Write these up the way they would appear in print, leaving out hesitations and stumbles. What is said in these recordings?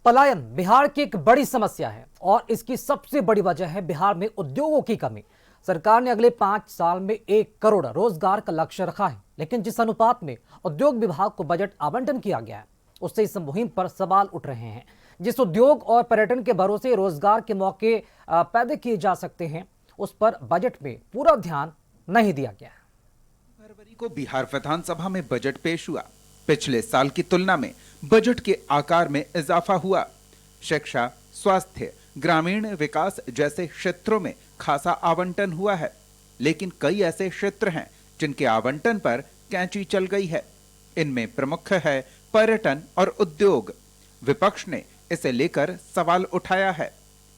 पलायन बिहार की एक बड़ी समस्या है और इसकी सबसे बड़ी वजह है बिहार में उद्योगों की कमी। सरकार ने अगले 5 साल में 1 करोड़ रोजगार का लक्ष्य रखा है, लेकिन जिस अनुपात में उद्योग विभाग को बजट आवंटन किया गया है उससे इस मुहिम पर सवाल उठ रहे हैं। जिस उद्योग और पर्यटन के भरोसे रोजगार के मौके पैदा किए जा सकते हैं उस पर बजट में पूरा ध्यान नहीं दिया गया है। फरवरी को बिहार विधानसभा में बजट पेश हुआ। पिछले साल की तुलना में बजट के आकार में इजाफा हुआ। शिक्षा, स्वास्थ्य, ग्रामीण विकास जैसे क्षेत्रों में खासा आवंटन हुआ है, लेकिन कई ऐसे क्षेत्र हैं जिनके आवंटन पर कैंची चल गई है। इनमें प्रमुख है पर्यटन और उद्योग। विपक्ष ने इसे लेकर सवाल उठाया है।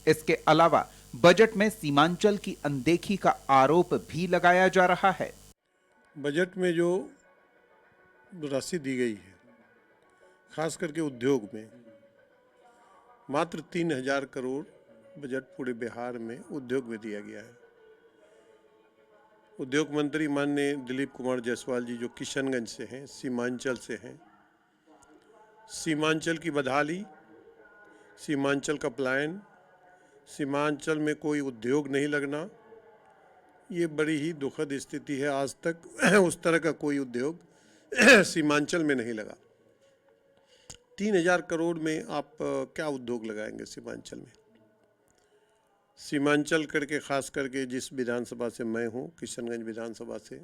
इसके अलावा बजट में सीमांचल की अनदेखी का आरोप भी लगाया जा रहा है। बजट में जो राशि दी गई है, खास करके उद्योग में मात्र 3000 करोड़ बजट पूरे बिहार में उद्योग में दिया गया है। उद्योग मंत्री माननीय दिलीप कुमार जायसवाल जी जो किशनगंज से हैं, सीमांचल से हैं, सीमांचल की बदहाली, सीमांचल का पलायन, सीमांचल में कोई उद्योग नहीं लगना, ये बड़ी ही दुखद स्थिति है। आज तक उस तरह का कोई उद्योग सीमांचल में नहीं लगा। 3000 करोड़ में आप क्या उद्योग लगाएंगे सीमांचल में? सीमांचल करके खास करके जिस विधानसभा से मैं हूँ, किशनगंज विधानसभा से,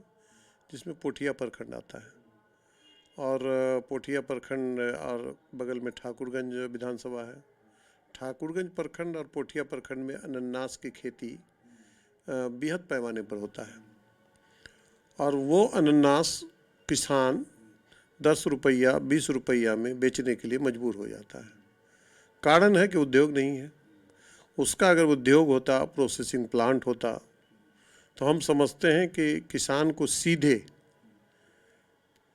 जिसमें पोठिया प्रखंड आता है, और पोठिया प्रखंड और बगल में ठाकुरगंज विधानसभा है। ठाकुरगंज प्रखंड और पोठिया प्रखंड में अनानास की खेती बृहद पैमाने पर होता है, और वो अनानास किसान 10 रुपया 20 रुपया में बेचने के लिए मजबूर हो जाता है। कारण है कि उद्योग नहीं है। उसका अगर उद्योग होता, प्रोसेसिंग प्लांट होता, तो हम समझते हैं कि किसान को सीधे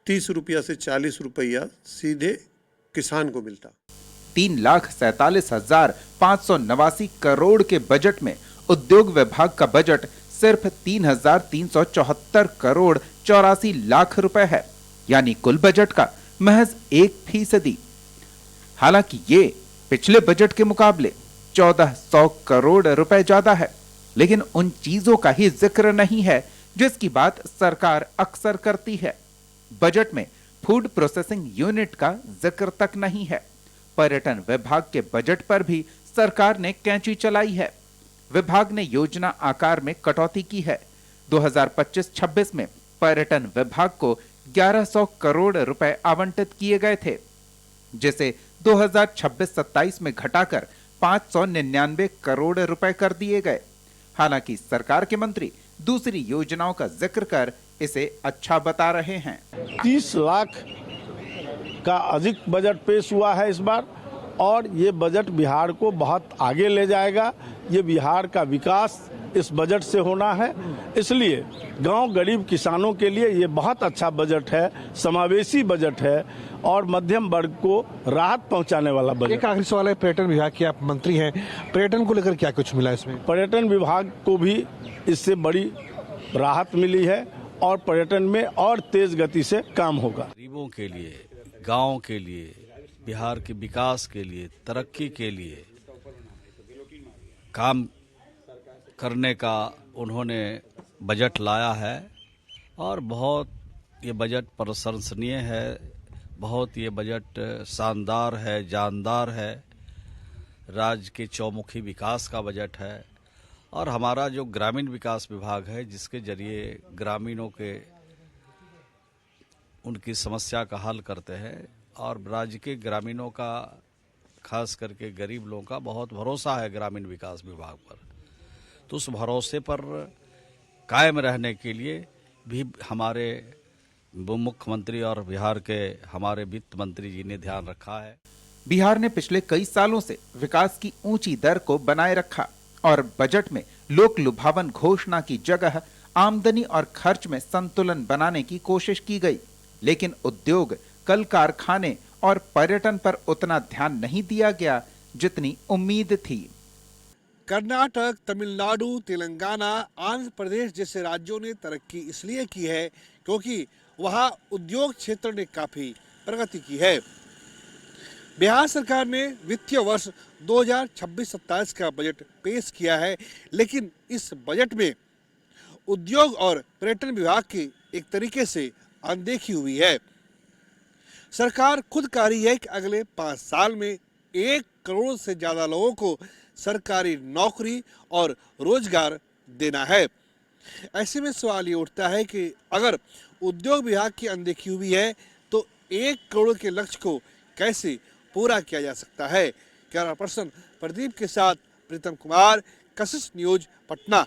30 रुपया से 40 रुपया सीधे किसान को मिलता। 3,47,589 करोड़ के बजट में उद्योग विभाग का बजट सिर्फ 3,374 करोड़ 84 लाख रुपए है, यानी कुल बजट का महज 1%। हालांकि ये पिछले बजट के मुकाबले 1400 करोड़ रुपए ज्यादा है, लेकिन उन चीजों का ही जिक्र नहीं है जिसकी बात सरकार अक्सर करती है। बजट में फूड प्रोसेसिंग यूनिट का जिक्र तक नहीं है। पर्यटन विभाग के बजट पर भी सरकार ने कैंची चलाई है। विभाग ने योजना आकार में कटौती की है। 2025-26 में पर्यटन विभाग को 1100 करोड़ रुपए आवंटित किए गए थे, जिसे 2026-27 में घटाकर 599 करोड़ रुपए कर दिए गए। हालांकि सरकार के मंत्री दूसरी योजनाओं का जिक्र कर इसे अच्छा बता रहे हैं। 30 लाख का अधिक बजट पेश हुआ है इस बार, और ये बजट बिहार को बहुत आगे ले जाएगा। ये बिहार का विकास इस बजट से होना है, इसलिए गांव गरीब किसानों के लिए ये बहुत अच्छा बजट है, समावेशी बजट है और मध्यम वर्ग को राहत पहुंचाने वाला बजट। एक आखिरी सवाल है, पर्यटन विभाग के आप मंत्री हैं, पर्यटन को लेकर क्या कुछ मिला इसमें? पर्यटन विभाग को भी इससे बड़ी राहत मिली है और पर्यटन में और तेज गति से काम होगा। गरीबों के लिए, गाँव के लिए, बिहार के विकास के लिए, तरक्की के लिए काम करने का उन्होंने बजट लाया है, और बहुत ये बजट प्रशंसनीय है, बहुत ये बजट शानदार है, जानदार है। राज्य के चौमुखी विकास का बजट है, और हमारा जो ग्रामीण विकास विभाग है जिसके जरिए ग्रामीणों के उनकी समस्या का हल करते हैं, और राज्य के ग्रामीणों का, खास करके गरीब लोगों का बहुत भरोसा है ग्रामीण विकास विभाग पर। तो उस भरोसे पर कायम रहने के लिए भी हमारे मुख्यमंत्री और बिहार के हमारे वित्त मंत्री जी ने ध्यान रखा है। बिहार ने पिछले कई सालों से विकास की ऊंची दर को बनाए रखा, और बजट में लोक लुभावन घोषणा की जगह आमदनी और खर्च में संतुलन बनाने की कोशिश की गई। लेकिन उद्योग, कल कारखाने और पर्यटन पर उतना ध्यान नहीं दिया गया जितनी उम्मीद थी। कर्नाटक, तमिलनाडु, तेलंगाना, आंध्र प्रदेश जैसे राज्यों ने तरक्की इसलिए की है क्योंकि वहाँ उद्योग क्षेत्र ने काफ़ी प्रगति की है। बिहार सरकार ने वित्तीय वर्ष 2026-27 का बजट पेश किया है, लेकिन इस बजट में उद्योग और पर्यटन विभाग की एक तरीके से अनदेखी हुई है। सरकार खुद कह रही है कि अगले 5 साल में 1 करोड़ से ज्यादा लोगों को सरकारी नौकरी और रोजगार देना है। ऐसे में सवाल ये उठता है कि अगर उद्योग विभाग की अनदेखी हुई है तो 1 करोड़ के लक्ष्य को कैसे पूरा किया जा सकता है। कैमरा पर्सन प्रदीप के साथ प्रीतम कुमार, कशिश न्यूज, पटना।